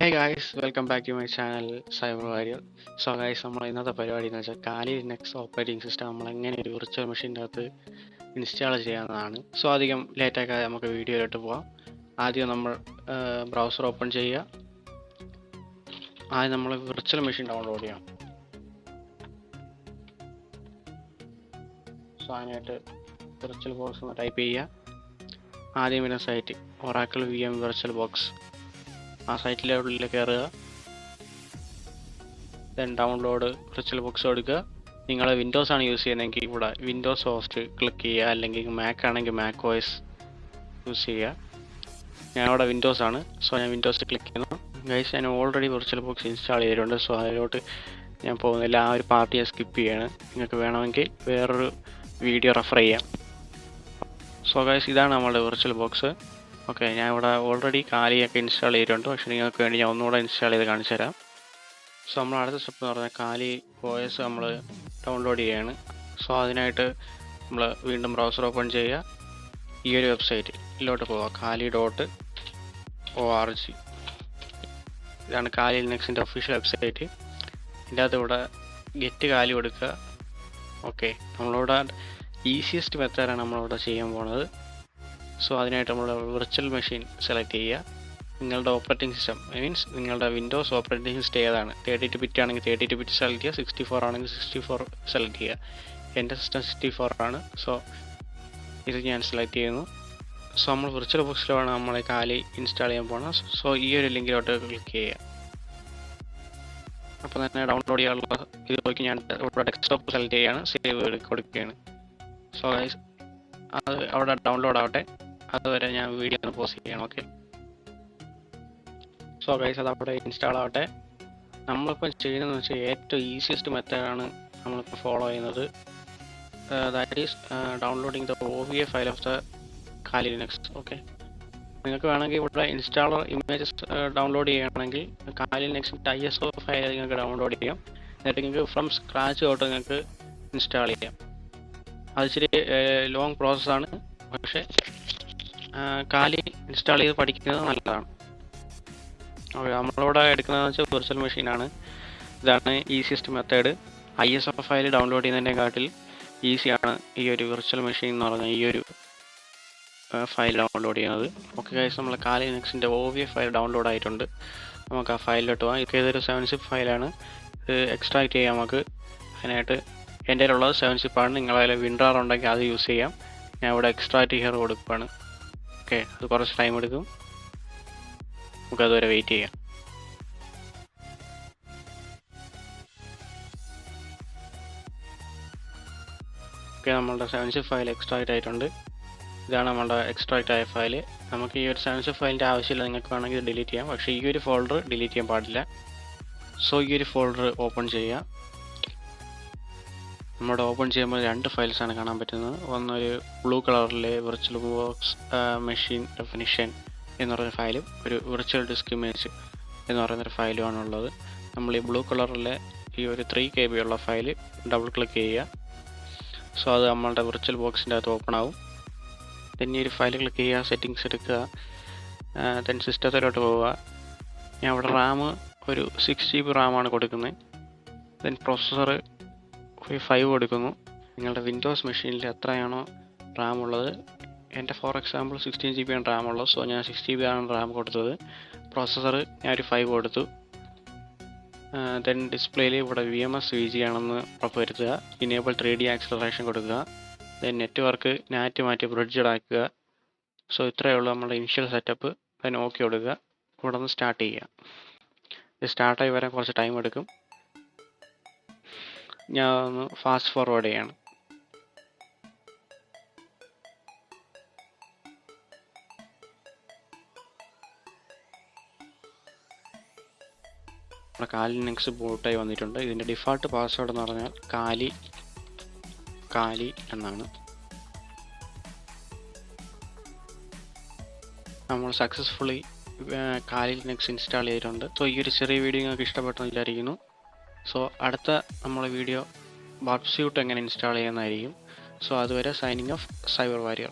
Hey guys, welcome back to my channel Cyber Warrior. So guys, നമ്മൾ ഇന്നത്തെ പരിപാടി എന്ന് വെച്ചാൽ കാലി ലിനക്സ് ഓപ്പറേറ്റിംഗ് സിസ്റ്റം നമ്മൾ എങ്ങനെ ഒരു വിർച്വൽ മെഷീൻ്റെ അകത്ത് ഇൻസ്റ്റാൾ ചെയ്യാവുന്നതാണ്. സോ അധികം ലേറ്റ് ആക്കാതെ നമുക്ക് വീഡിയോയിലോട്ട് പോവാം. ആദ്യം നമ്മൾ ബ്രൗസർ ഓപ്പൺ ചെയ്യുക. ആദ്യം നമ്മൾ വിർച്വൽ മെഷീൻ ഡൗൺലോഡ് ചെയ്യാം. സോ അതിനായിട്ട് വിർച്വൽ ബോക്സ് എന്ന് ടൈപ്പ് ചെയ്യുക. ആദ്യം വരുന്ന site Oracle VM virtual box. ആ സൈറ്റിലെ ഉള്ളിൽ കയറുക. ദെൻ ഡൗൺലോഡ് വിർച്വൽ ബോക്സ് കൊടുക്കുക. നിങ്ങൾ വിൻഡോസ് ആണ് യൂസ് ചെയ്യുന്നതെങ്കിൽ ഇവിടെ വിൻഡോസ് ഹോസ്റ്റ് ക്ലിക്ക് ചെയ്യുക, അല്ലെങ്കിൽ മാക് ആണെങ്കിൽ മാക് OS യൂസ് ചെയ്യുക. ഞാൻ ഇവിടെ വിൻഡോസ് ആണ്, സോ ഞാൻ വിൻഡോസ് ക്ലിക്ക് ചെയ്യുന്നു. ഗൈസ്, ഞാൻ ഓൾറെഡി വിർച്വൽ ബോക്സ് ഇൻസ്റ്റാൾ ചെയ്തിട്ടുണ്ട്, സോ അതിലോട്ട് ഞാൻ പോകുന്നില്ല. ആ ഒരു പാർട്ടിയെ സ്കിപ്പ് ചെയ്യാണ്. നിങ്ങൾക്ക് വേണമെങ്കിൽ വേറൊരു വീഡിയോ റെഫർ ചെയ്യാം. സോ ഗൈസ്, ഇതാണ് നമ്മുടെ വിർച്വൽ ബോക്സ്. ഓക്കെ, ഞാൻ ഇവിടെ ഓൾറെഡി കാലിയൊക്കെ ഇൻസ്റ്റാൾ ചെയ്തിട്ടുണ്ട്, പക്ഷേ നിങ്ങൾക്ക് വേണ്ടി ഞാൻ ഒന്നുകൂടെ ഇൻസ്റ്റാൾ ചെയ്ത് കാണിച്ചു തരാം. സോ നമ്മൾ അടുത്ത സ്റ്റെപ്പ് എന്ന് പറഞ്ഞാൽ കാലി OS നമ്മൾ ഡൗൺലോഡ് ചെയ്യുകയാണ്. സോ അതിനായിട്ട് നമ്മൾ വീണ്ടും ബ്രൗസർ ഓപ്പൺ ചെയ്യുക. ഈ ഒരു വെബ്സൈറ്റിലോട്ട് പോവുക, kali.org. ഇതാണ് കാലി ലിനക്സിൻ്റെ ഒഫീഷ്യൽ വെബ്സൈറ്റ്. ഇതിൻ്റെ അകത്ത് ഇവിടെ ഗെറ്റ് കാലി കൊടുക്കുക. ഓക്കെ, നമ്മളിവിടെ ഈസിയസ്റ്റ് മെത്തേഡാണ് നമ്മളിവിടെ ചെയ്യാൻ പോകുന്നത്. സോ അതിനായിട്ട് നമ്മൾ വിർച്വൽ മെഷീൻ സെലക്ട് ചെയ്യുക. നിങ്ങളുടെ ഓപ്പറേറ്റിംഗ് സിസ്റ്റം മീൻസ് നിങ്ങളുടെ വിൻഡോസ് ഓപ്പറേറ്റിംഗ് സിസ്റ്റം ഏതാണ്? 32 ബിറ്റ് ആണെങ്കിൽ 32 ബിറ്റ് സെലക്ട് ചെയ്യുക, 64 ആണെങ്കിൽ 64 സെലക്ട് ചെയ്യുക. എൻ്റെ സിസ്റ്റം 64 ആണ്, സോ ഇത് ഞാൻ സെലക്ട് ചെയ്യുന്നു. സോ നമ്മൾ വിർച്വൽ ബോക്സിലാണ് നമ്മൾ കാലി ഇൻസ്റ്റാൾ ചെയ്യാൻ പോകുന്നത്. സോ ഈ ഒരു ലിങ്കിലോട്ട് ക്ലിക്ക് ചെയ്യുക. അപ്പോൾ തന്നെ ഡൗൺലോഡ് ചെയ്യാനുള്ള ഇത് നോക്കി ഞാൻ ഇവിടെ ഡെസ്ക്ടോപ്പ് സെലക്ട് ചെയ്യുകയാണ്, സേവ് കൊടുക്കുകയാണ്. സോ ഗൈസ്, അത് അവിടെ ഡൗൺലോഡ് ആവട്ടെ, അതുവരെ ഞാൻ വീഡിയോ ഒന്ന് പോസ്റ്റ് ചെയ്യണം. ഓക്കെ, സോ ഗൈസ്, അത് അവിടെ ഇൻസ്റ്റാൾ ആവട്ടെ. നമ്മളിപ്പോൾ ചെയ്യുന്നതെന്ന് വെച്ചാൽ ഏറ്റവും ഈസിയസ്റ്റ് മെത്തേഡാണ് നമ്മളിപ്പോൾ ഫോളോ ചെയ്യുന്നത്. That is downloading the OVA file of the കാലി ലിനക്സ്. ഓക്കെ, നിങ്ങൾക്ക് വേണമെങ്കിൽ ഇവിടെ ഇൻസ്റ്റാളർ ഇമേജസ് ഡൗൺലോഡ് ചെയ്യുകയാണെങ്കിൽ കാലി ലിനക്സിൻ്റെ ISO ഫയൽ നിങ്ങൾക്ക് ഡൗൺലോഡ് ചെയ്യാം. എന്നിട്ട് നിങ്ങൾക്ക് ഫ്രം സ്ക്രാച്ച് തൊട്ട് നിങ്ങൾക്ക് ഇൻസ്റ്റാൾ ചെയ്യാം. അത് ഇച്ചിരി ലോങ് പ്രോസസ്സാണ്, പക്ഷേ കാലി ഇൻസ്റ്റാൾ ചെയ്ത് പഠിക്കുന്നത് നല്ലതാണ്. ഓക്കെ, നമ്മളിവിടെ എടുക്കുന്നതെന്ന് വെച്ചാൽ വിർച്വൽ മെഷീനാണ്. ഇതാണ് easiest method. ISO file download ചെയ്യുന്നതിനെക്കാട്ടിൽ ഈസിയാണ് ഈ ഒരു വിർച്വൽ മെഷീൻ എന്ന് പറഞ്ഞാൽ ഈ ഒരു ഫയൽ ഡൗൺലോഡ് ചെയ്യുന്നത്. ഓക്കെ ഗൈസ്, നമ്മൾ കാലി ലിനക്സിൻ്റെ OVA ഫയൽ ഡൗൺലോഡ് ആയിട്ടുണ്ട്. നമുക്ക് ആ ഫയലിലോട്ട് പോകാം. ഇത് ഏതൊരു 7-zip ഫയലാണ്. ഇത് എക്സ്ട്രാക്ട് ചെയ്യാം നമുക്ക്. അതിനായിട്ട് എൻ്റെ കയ്യിലുള്ളത് 7-zip ആണ്. നിങ്ങളതിൽ വിൻഡാർ ഉണ്ടെങ്കിൽ അത് യൂസ് ചെയ്യാം. ഞാൻ ഇവിടെ എക്സ്ട്രാക്ട് ഹിയർ കൊടുക്കുകയാണ്. ഓക്കെ, അത് കുറച്ച് ടൈം എടുക്കും, നമുക്കതുവരെ വെയിറ്റ് ചെയ്യാം. ഓക്കെ, നമ്മളുടെ 7-zip ഫയൽ എക്സ്ട്രാക്ട് ആയിട്ടുണ്ട്. ഇതാണ് നമ്മളുടെ എക്സ്ട്രാക്ട് ആയ ഫയൽ. നമുക്ക് ഈ ഒരു 7-zip ഫയലിൻ്റെ ആവശ്യമില്ല, നിങ്ങൾക്ക് വേണമെങ്കിൽ ഇത് ഡിലീറ്റ് ചെയ്യാം, പക്ഷേ ഈ ഒരു ഫോൾഡർ ഡിലീറ്റ് ചെയ്യാൻ പാടില്ല. സോ ഈ ഒരു ഫോൾഡർ ഓപ്പൺ ചെയ്യുക. നമ്മുടെ ഓപ്പൺ ചെയ്യുമ്പോൾ 2 ഫയൽസാണ് കാണാൻ പറ്റുന്നത്. ഒന്നൊരു ബ്ലൂ കളറിലെ വിർച്വൽ ബോക്സ് മെഷീൻ ഡെഫിനിഷൻ എന്ന് പറയുന്ന ഫയലും ഒരു വിർച്വൽ ഡിസ്ക് ഇമേജ് എന്ന് പറയുന്നൊരു ഫയലുമാണ് ഉള്ളത്. നമ്മൾ ഈ ബ്ലൂ കളറിലെ ഈ ഒരു 3 KB ഉള്ള ഫയൽ ഡബിൾ ക്ലിക്ക് ചെയ്യുക. സോ അത് നമ്മളുടെ വിർച്വൽ ബോക്സിൻ്റെ അകത്ത് ഓപ്പൺ ആവും. ദെൻ ഈ ഒരു ഫയൽ ക്ലിക്ക് ചെയ്യുക, സെറ്റിങ്സ് എടുക്കുക, ദെൻ സിസ്റ്റത്തിലോട്ട് പോവുക. ഞാൻ ഇവിടെ റാം ഒരു 6 GB റാമാണ് കൊടുക്കുന്നത്. ദെൻ പ്രോസസ്സർ 5 കൊടുക്കുന്നു. നിങ്ങളുടെ വിൻഡോസ് മെഷീനിൽ എത്രയാണോ റാം ഉള്ളത്, എൻ്റെ ഫോർ എക്സാമ്പിൾ 16 GB ആണ് റാം ഉള്ളത്, സോ ഞാൻ 6 GB ആണ് റാം കൊടുത്തത്. പ്രോസസ്സർ ഞാൻ ഒരു 5 കൊടുത്തു. ദെൻ ഡിസ്പ്ലേയിൽ ഇവിടെ VMS VG ആണെന്ന് ഉറപ്പുവരുത്തുക. ഇനേബിൾ 3D ആക്സലറേഷൻ കൊടുക്കുക. ദെൻ നെറ്റ്വർക്ക് നാറ്റ് മാറ്റി ബ്രിഡ്ജഡ് ആക്കുക. സോ ഇത്രയേ ഉള്ളൂ നമ്മുടെ ഇനിഷ്യൽ സെറ്റപ്പ്. ദെൻ ഓക്കെ കൊടുക്കുക. ഇവിടെ നിന്ന് സ്റ്റാർട്ട് ചെയ്യുക. ഇത് സ്റ്റാർട്ടായി വരാൻ കുറച്ച് ടൈം എടുക്കും. ഞാൻ ഒന്ന് ഫാസ്റ്റ് ഫോർവേഡ് ചെയ്യാണ്. നമ്മുടെ കാലി ലിനക്സ് ബൂട്ടായി വന്നിട്ടുണ്ട്. ഇതിൻ്റെ ഡിഫാൾട്ട് പാസ്വേഡ് എന്ന് പറഞ്ഞാൽ കാലി എന്നാണ്. നമ്മൾ സക്സസ്ഫുള്ളി കാലി ലിനക്സ് ഇൻസ്റ്റാൾ ചെയ്തിട്ടുണ്ട്. സോ ഈ ഒരു ചെറിയ വീഡിയോ നിങ്ങൾക്ക് ഇഷ്ടപ്പെട്ടെന്ന് വിചാരിക്കുന്നു. സോ അടുത്ത നമ്മളെ വീഡിയോ ബാർബ് സ്യൂട്ട് എങ്ങനെ ഇൻസ്റ്റാൾ ചെയ്യുന്നതായിരിക്കും. സോ അതുവരെ സൈനിങ് ഓഫ് സൈബർ വാരിയർ.